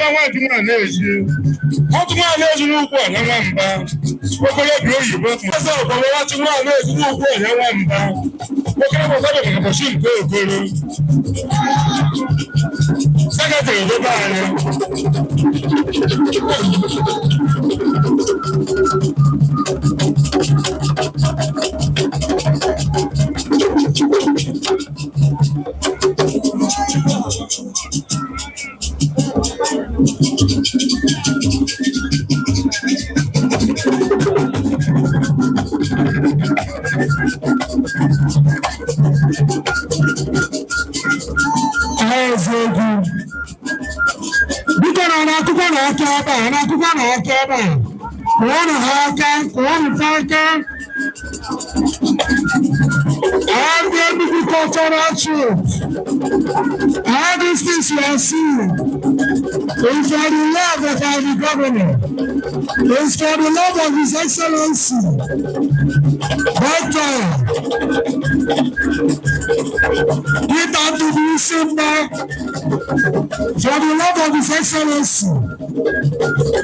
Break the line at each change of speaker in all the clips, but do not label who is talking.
mmanwụ adịmma na-eji ọtụma na-eji n'ugwu ọnya nwamba okolobịa oyibo ọzọ ọgbọrọ ọtụma na-eji n'ugwu ọnya nwamba okere gbọsọdọ maka bọchi nke okoro sekretịrị obodo anyị
cultural truth. All these things you are seeing is for the love of our governor. It's for the love of His Excellency. Doctor Peter Dubusimba, for the love of His Excellency.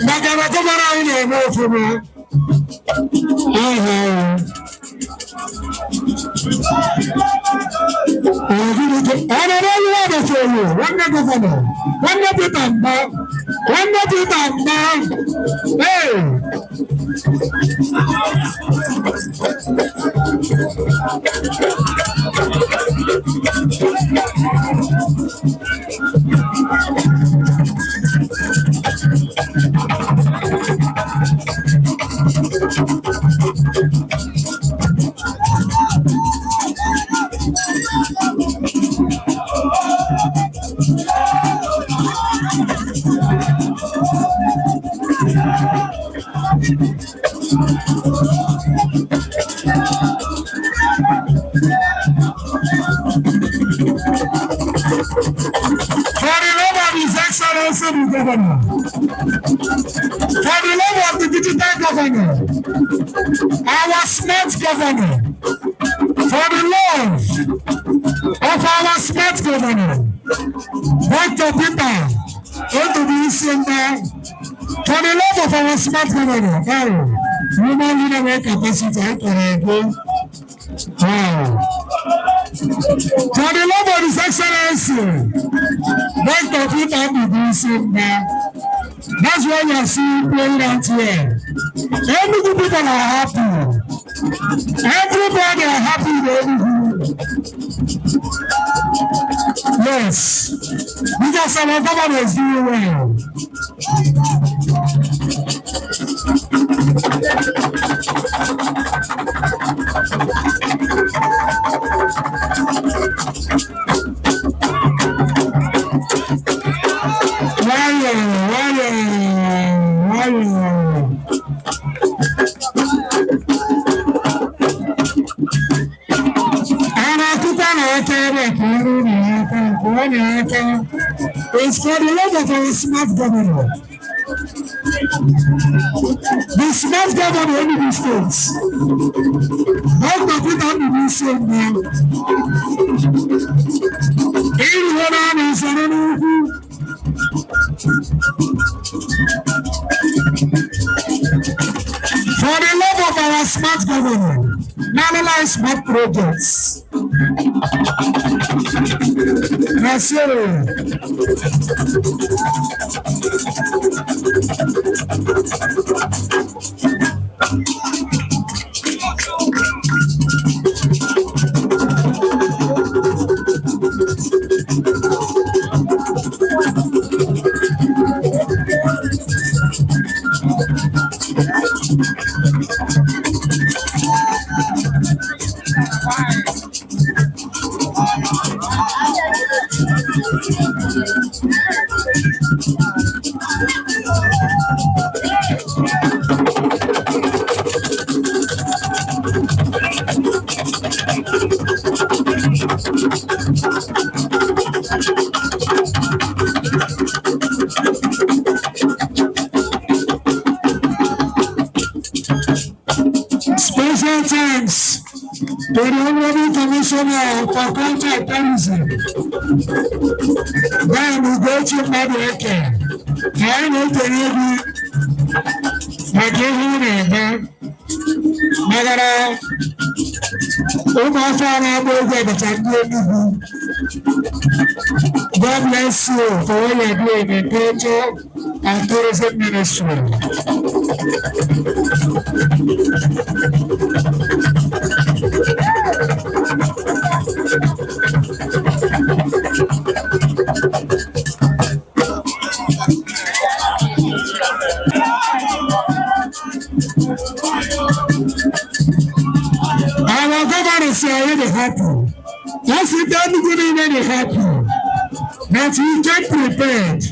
Magana Governor in a move for me. Governor. For the love of the digital governor, our smart governor, for the love of our smart governor, Dr. Peter Otobi-Isemba, for the love of our smart governor, human leader capacity, for the love of His Excellency, Dr. Peter Otobi-Isemba. That's why you are seeing playing out here. Every people are happy. Everybody are happy with everything. Yes, because our government is doing well. It's for the love of our smart governor. The smart governor in the states. Dr. Peter Otobi-Isemba. Everyone is for the love of our smart governor, Nalala smart projects. Special thanks to the Honorable Commissioner for Culture and Tourism, Ugochi Madueke. I know the lady. I gave you the man. Magara. Oh, my father, I'm going to take you. God bless you for all you're doing in culture and tourism ministry. Our governor is already happy. That's it, that beginning already happy. That you get prepared.